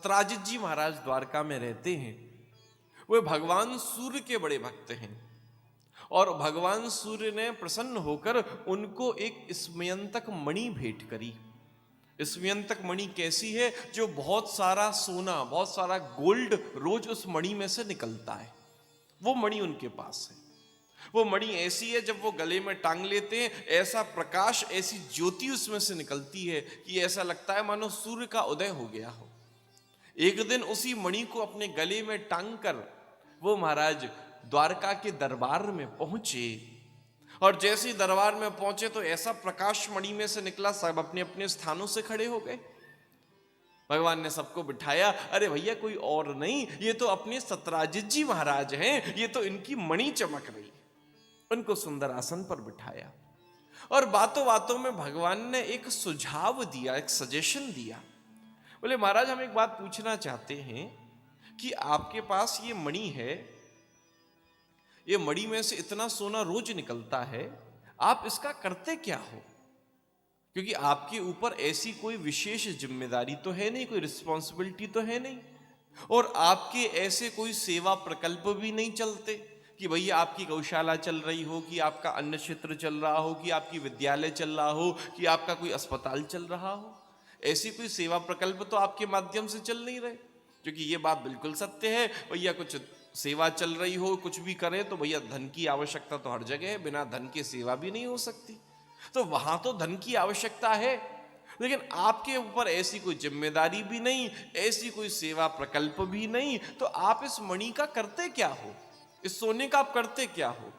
सत्राजित जी महाराज द्वारका में रहते हैं। वे भगवान सूर्य के बड़े भक्त हैं और भगवान सूर्य ने प्रसन्न होकर उनको एक स्मयंतक मणि भेंट करी। स्मयंतक मणि कैसी है? जो बहुत सारा सोना, बहुत सारा गोल्ड रोज उस मणि में से निकलता है, वो मणि उनके पास है। वो मणि ऐसी है, जब वो गले में टांग लेते हैं ऐसा प्रकाश, ऐसी ज्योति उसमें से निकलती है कि ऐसा लगता है मानो सूर्य का उदय हो गया हो। एक दिन उसी मणि को अपने गले में टांग कर वो महाराज द्वारका के दरबार में पहुंचे और जैसे ही दरबार में पहुंचे तो ऐसा प्रकाश मणि में से निकला, सब अपने अपने स्थानों से खड़े हो गए। भगवान ने सबको बिठाया, अरे भैया कोई और नहीं, ये तो अपने सत्राजित जी महाराज हैं, ये तो इनकी मणि चमक रही। उनको सुंदर आसन पर बिठाया और बातों बातों में भगवान ने एक सुझाव दिया, एक सजेशन दिया। बोले महाराज हम एक बात पूछना चाहते हैं कि आपके पास ये मणि है, ये मणि में से इतना सोना रोज निकलता है, आप इसका करते क्या हो? क्योंकि आपके ऊपर ऐसी कोई विशेष जिम्मेदारी तो है नहीं, कोई रिस्पॉन्सिबिलिटी तो है नहीं, और आपके ऐसे कोई सेवा प्रकल्प भी नहीं चलते कि भैया आपकी गौशाला चल रही हो, कि आपका अन्न क्षेत्र चल रहा हो, कि आपकी विद्यालय चल रहा हो, कि आपका कोई अस्पताल चल रहा हो। ऐसी कोई सेवा प्रकल्प तो आपके माध्यम से चल नहीं रहे। क्योंकि ये बात बिल्कुल सत्य है, भैया कुछ सेवा चल रही हो, कुछ भी करें तो भैया धन की आवश्यकता तो हर जगह है, बिना धन के सेवा भी नहीं हो सकती। तो वहां तो धन की आवश्यकता है, लेकिन आपके ऊपर ऐसी कोई जिम्मेदारी भी नहीं, ऐसी कोई सेवा प्रकल्प भी नहीं, तो आप इस मणि का करते क्या हो? इस सोने का आप करते क्या हो?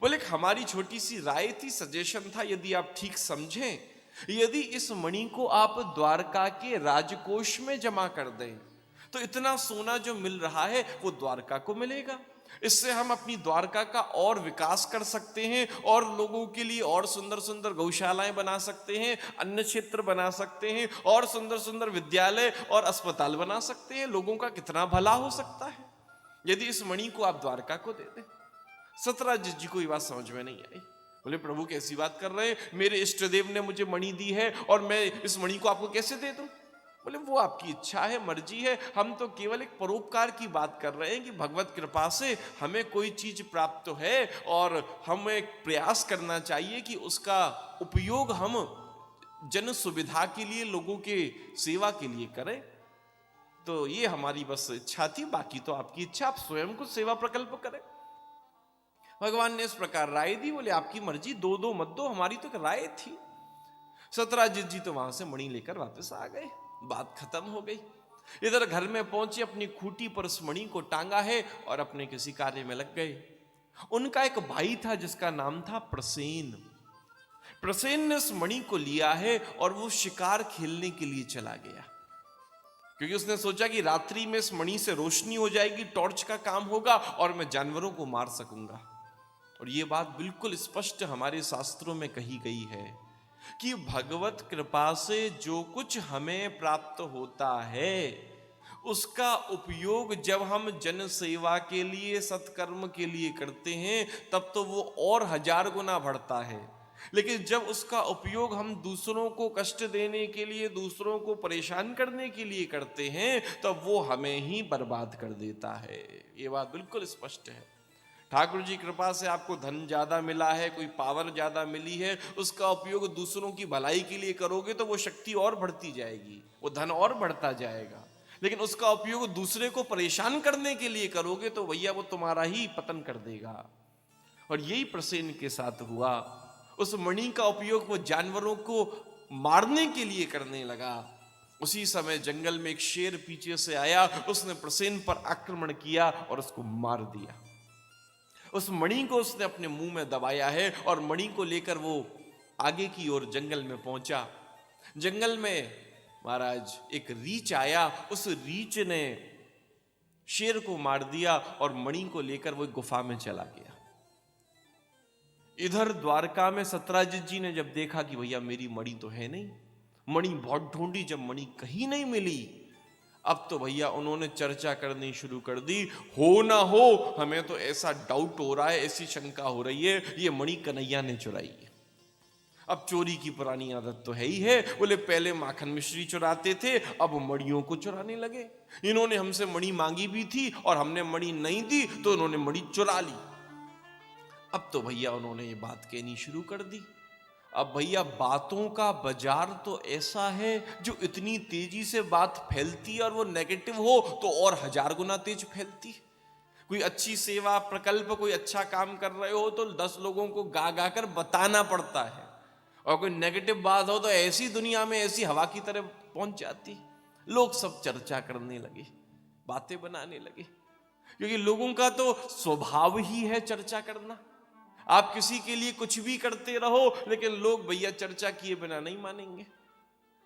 बोले हमारी छोटी सी राय थी, सजेशन था, यदि आप ठीक समझें, यदि इस मणि को आप द्वारका के राजकोष में जमा कर दें तो इतना सोना जो मिल रहा है वो द्वारका को मिलेगा। इससे हम अपनी द्वारका का और विकास कर सकते हैं और लोगों के लिए और सुंदर सुंदर गौशालाएं बना सकते हैं, अन्न क्षेत्र बना सकते हैं, और सुंदर सुंदर विद्यालय और अस्पताल बना सकते हैं। लोगों का कितना भला हो सकता है यदि इस मणि को आप द्वारका को दे दें। सत्राजित जी को ये बात समझ में नहीं आई। बोले प्रभु कैसी बात कर रहे हैं, मेरे इष्ट देव ने मुझे मणि दी है और मैं इस मणि को आपको कैसे दे दूं? बोले वो आपकी इच्छा है, मर्जी है, हम तो केवल एक परोपकार की बात कर रहे हैं कि भगवत कृपा से हमें कोई चीज प्राप्त है और हमें प्रयास करना चाहिए कि उसका उपयोग हम जन सुविधा के लिए, लोगों के सेवा के लिए करें। तो ये हमारी बस इच्छा थी, बाकी तो आपकी इच्छा, आप स्वयं कुछ सेवा प्रकल्प करें। भगवान ने इस प्रकार राय दी। बोले आपकी मर्जी, दो दो मत दो, हमारी तो एक राय थी। सत्राजित जी तो वहां से मणि लेकर वापस आ गए, बात खत्म हो गई। इधर घर में पहुंचे, अपनी खूंटी पर उस मणि को टांगा है और अपने किसी कार्य में लग गए। उनका एक भाई था जिसका नाम था प्रसेन। प्रसेन ने उस मणि को लिया है और वो शिकार खेलने के लिए चला गया, क्योंकि उसने सोचा कि रात्रि में इस मणि से रोशनी हो जाएगी, टॉर्च का काम होगा और मैं जानवरों को मार सकूंगा। और ये बात बिल्कुल स्पष्ट हमारे शास्त्रों में कही गई है कि भगवत कृपा से जो कुछ हमें प्राप्त होता है उसका उपयोग जब हम जन सेवा के लिए, सत्कर्म के लिए करते हैं तब तो वो और 1000 गुना बढ़ता है, लेकिन जब उसका उपयोग हम दूसरों को कष्ट देने के लिए, दूसरों को परेशान करने के लिए करते हैं तब वो हमें ही बर्बाद कर देता है। ये बात बिल्कुल स्पष्ट है। ठाकुर जी कृपा से आपको धन ज्यादा मिला है, कोई पावर ज्यादा मिली है, उसका उपयोग दूसरों की भलाई के लिए करोगे तो वो शक्ति और बढ़ती जाएगी, वो धन और बढ़ता जाएगा। लेकिन उसका उपयोग दूसरे को परेशान करने के लिए करोगे तो भैया वो तुम्हारा ही पतन कर देगा। और यही प्रसेन के साथ हुआ। उस मणि का उपयोग वो जानवरों को मारने के लिए करने लगा। उसी समय जंगल में एक शेर पीछे से आया, उसने प्रसेन पर आक्रमण किया और उसको मार दिया। उस मणि को उसने अपने मुंह में दबाया है और मणि को लेकर वो आगे की ओर जंगल में पहुंचा। जंगल में महाराज एक रीछ आया, उस रीछ ने शेर को मार दिया और मणि को लेकर वो गुफा में चला गया। इधर द्वारका में सत्राजित जी ने जब देखा कि भैया मेरी मणि तो है नहीं, मणि बहुत ढूंढी, जब मणि कहीं नहीं मिली, अब तो भैया उन्होंने चर्चा करनी शुरू कर दी। हो ना हो, हमें तो ऐसा डाउट हो रहा है, ऐसी शंका हो रही है ये मणि कन्हैया ने चुराई है। अब चोरी की पुरानी आदत तो है ही है। बोले पहले माखन मिश्री चुराते थे, अब मणियों को चुराने लगे। इन्होंने हमसे मणि मांगी भी थी और हमने मणि नहीं दी तो इन्होंने मणि चुरा ली। अब तो भैया उन्होंने ये बात कहनी शुरू कर दी। अब भैया बातों का बाजार तो ऐसा है जो इतनी तेजी से बात फैलती है, और वो नेगेटिव हो तो और 1000 गुना तेज फैलती है। कोई अच्छी सेवा प्रकल्प, कोई अच्छा काम कर रहे हो तो 10 लोगों को गा गा कर बताना पड़ता है, और कोई नेगेटिव बात हो तो ऐसी दुनिया में ऐसी हवा की तरह पहुंच जाती। लोग सब चर्चा करने लगे, बातें बनाने लगे, क्योंकि लोगों का तो स्वभाव ही है चर्चा करना। आप किसी के लिए कुछ भी करते रहो, लेकिन लोग भैया चर्चा किए बिना नहीं मानेंगे।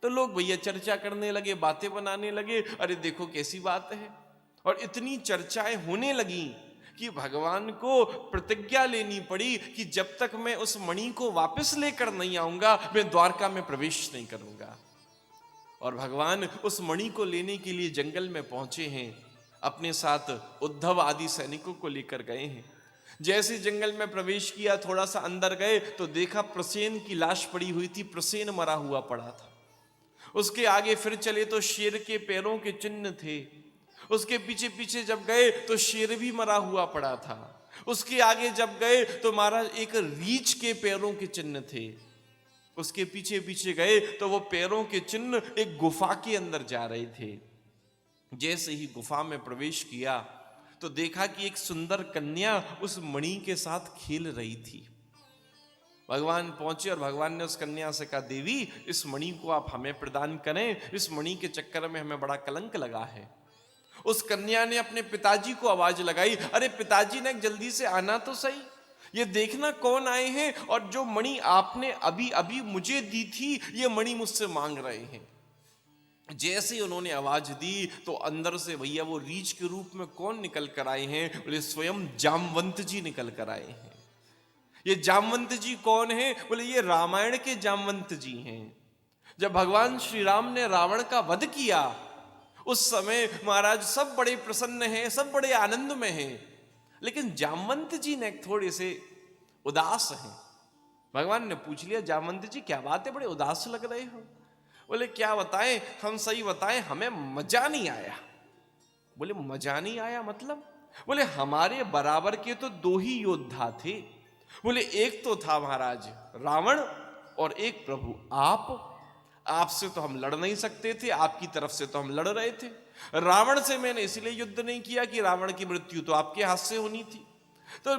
तो लोग भैया चर्चा करने लगे, बातें बनाने लगे, अरे देखो कैसी बात है। और इतनी चर्चाएं होने लगी कि भगवान को प्रतिज्ञा लेनी पड़ी कि जब तक मैं उस मणि को वापस लेकर नहीं आऊंगा, मैं द्वारका में प्रवेश नहीं करूंगा। और भगवान उस मणि को लेने के लिए जंगल में पहुंचे हैं, अपने साथ उद्धव आदि सैनिकों को लेकर गए हैं। जैसे जंगल में प्रवेश किया, थोड़ा सा अंदर गए तो देखा प्रसेन की लाश पड़ी हुई थी, प्रसेन मरा हुआ पड़ा था। उसके आगे फिर चले तो शेर के पैरों के चिन्ह थे। उसके पीछे पीछे जब गए तो शेर भी मरा हुआ पड़ा था। उसके आगे जब गए तो महाराज एक रीछ के पैरों के चिन्ह थे। उसके पीछे पीछे गए तो वो पैरों के चिन्ह एक गुफा के अंदर जा रहे थे। जैसे ही गुफा में प्रवेश किया तो देखा कि एक सुंदर कन्या उस मणि के साथ खेल रही थी। भगवान पहुंचे और भगवान ने उस कन्या से कहा, देवी इस मणि को आप हमें प्रदान करें, इस मणि के चक्कर में हमें बड़ा कलंक लगा है। उस कन्या ने अपने पिताजी को आवाज लगाई, अरे पिताजी ने जल्दी से आना तो सही, ये देखना कौन आए हैं, और जो मणि आपने अभी अभी मुझे दी थी ये मणि मुझसे मांग रहे हैं। जैसे ही उन्होंने आवाज दी तो अंदर से भैया वो रीछ के रूप में कौन निकल कर आए हैं? बोले स्वयं जामवंत जी निकल कर आए हैं। ये जामवंत जी कौन है? बोले ये रामायण के जामवंत जी हैं। जब भगवान श्री राम ने रावण का वध किया उस समय महाराज सब बड़े प्रसन्न हैं, सब बड़े आनंद में हैं, लेकिन जामवंत जी ने थोड़े से उदास हैं। भगवान ने पूछ लिया, जामवंत जी क्या बात है, बड़े उदास लग रहे हो? बोले क्या बताएं, हम सही बताएं, हमें मजा नहीं आया। बोले मजा नहीं आया मतलब? बोले हमारे बराबर के तो 2 ही योद्धा थे। बोले एक तो था महाराज रावण और एक प्रभु आप। आपसे तो हम लड़ नहीं सकते थे, आपकी तरफ से तो हम लड़ रहे थे। रावण से मैंने इसलिए युद्ध नहीं किया कि रावण की मृत्यु तो आपके हाथ से होनी थी। तो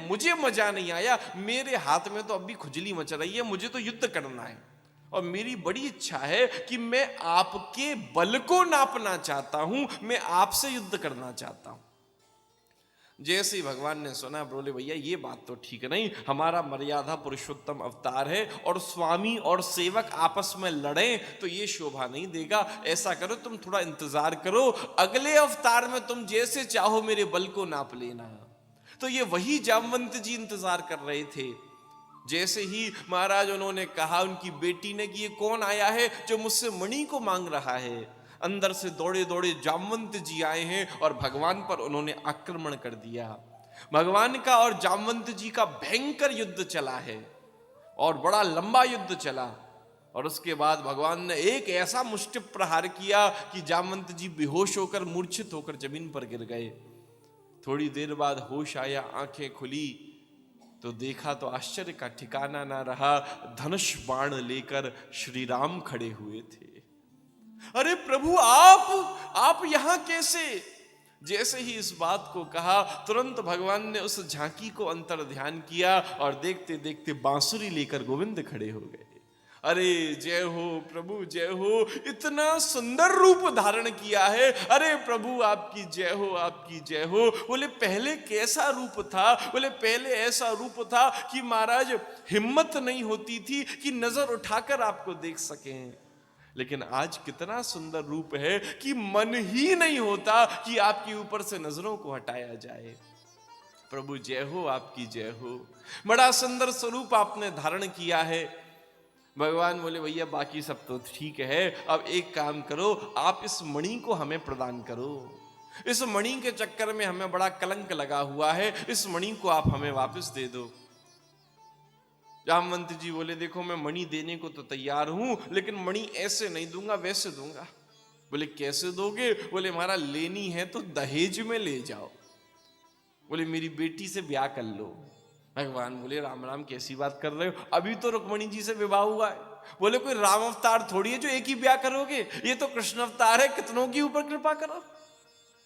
मुझे मजा नहीं आया, मेरे हाथ में तो अभी खुजली मच रही है, मुझे तो युद्ध करना है। और मेरी बड़ी इच्छा है कि मैं आपके बल को नापना चाहता हूं, मैं आपसे युद्ध करना चाहता हूं। जैसे ही भगवान ने सुना बोले भैया ये बात तो ठीक नहीं, हमारा मर्यादा पुरुषोत्तम अवतार है और स्वामी और सेवक आपस में लड़ें तो ये शोभा नहीं देगा। ऐसा करो तुम थोड़ा इंतजार करो, अगले अवतार में तुम जैसे चाहो मेरे बल को नाप लेना। तो ये वही जामवंत जी इंतजार कर रहे थे। जैसे ही महाराज उन्होंने कहा उनकी बेटी ने कि ये कौन आया है जो मुझसे मणि को मांग रहा है, अंदर से दौड़े दौड़े जामवंत जी आए हैं और भगवान पर उन्होंने आक्रमण कर दिया। भगवान का और जामवंत जी का भयंकर युद्ध चला है और बड़ा लंबा युद्ध चला। और उसके बाद भगवान ने एक ऐसा मुष्टि प्रहार किया कि जामवंत जी बेहोश होकर मूर्छित होकर जमीन पर गिर गए। थोड़ी देर बाद होश आया, आंखें खुली तो देखा तो आश्चर्य का ठिकाना ना रहा, धनुष बाण लेकर श्री राम खड़े हुए थे। अरे प्रभु आप यहां कैसे? जैसे ही इस बात को कहा तुरंत भगवान ने उस झांकी को अंतर ध्यान किया और देखते देखते बांसुरी लेकर गोविंद खड़े हो गए। अरे जय हो प्रभु जय हो, इतना सुंदर रूप धारण किया है, अरे प्रभु आपकी जय हो आपकी जय हो। बोले पहले कैसा रूप था? बोले पहले ऐसा रूप था कि महाराज हिम्मत नहीं होती थी कि नजर उठाकर आपको देख सकें, लेकिन आज कितना सुंदर रूप है कि मन ही नहीं होता कि आपके ऊपर से नजरों को हटाया जाए। प्रभु जय हो आपकी जय हो, बड़ा सुंदर स्वरूप आपने धारण किया है। भगवान बोले भैया बाकी सब तो ठीक है, अब एक काम करो, आप इस मणि को हमें प्रदान करो। इस मणि के चक्कर में हमें बड़ा कलंक लगा हुआ है, इस मणि को आप हमें वापस दे दो। जामवंत जी बोले देखो मैं मणि देने को तो तैयार हूं, लेकिन मणि ऐसे नहीं दूंगा, वैसे दूंगा। बोले कैसे दोगे? बोले महाराज लेनी है तो दहेज में ले जाओ। बोले मेरी बेटी से ब्याह कर लो। भगवान बोले राम राम कैसी बात कर रहे हो, अभी तो रुक्मणी जी से विवाह हुआ है। बोले कोई राम अवतार थोड़ी है जो एक ही ब्याह करोगे, ये तो कृष्ण अवतार है, कितनों के ऊपर कृपा करो।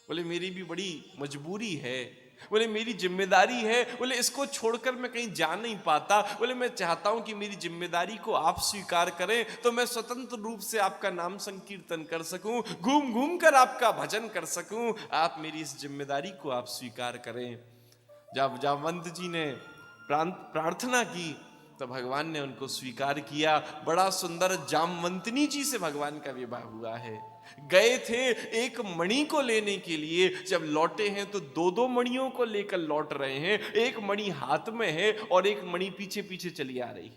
बोले मेरी भी बड़ी मजबूरी है, बोले मेरी जिम्मेदारी है, बोले इसको छोड़कर मैं कहीं जा नहीं पाता। बोले मैं चाहता हूं कि मेरी जिम्मेदारी को आप स्वीकार करें तो मैं स्वतंत्र रूप से आपका नाम संकीर्तन कर सकूं, घूम घूम कर आपका भजन कर सकूं। आप मेरी इस जिम्मेदारी को आप स्वीकार करें। जब जामवंत जी ने प्रार्थना की तो भगवान ने उनको स्वीकार किया। बड़ा सुंदर जामवंतनी जी से भगवान का विवाह हुआ है। गए थे एक मणि को लेने के लिए, जब लौटे हैं तो दो दो मणियों को लेकर लौट रहे हैं। एक मणि हाथ में है और एक मणि पीछे पीछे चली आ रही।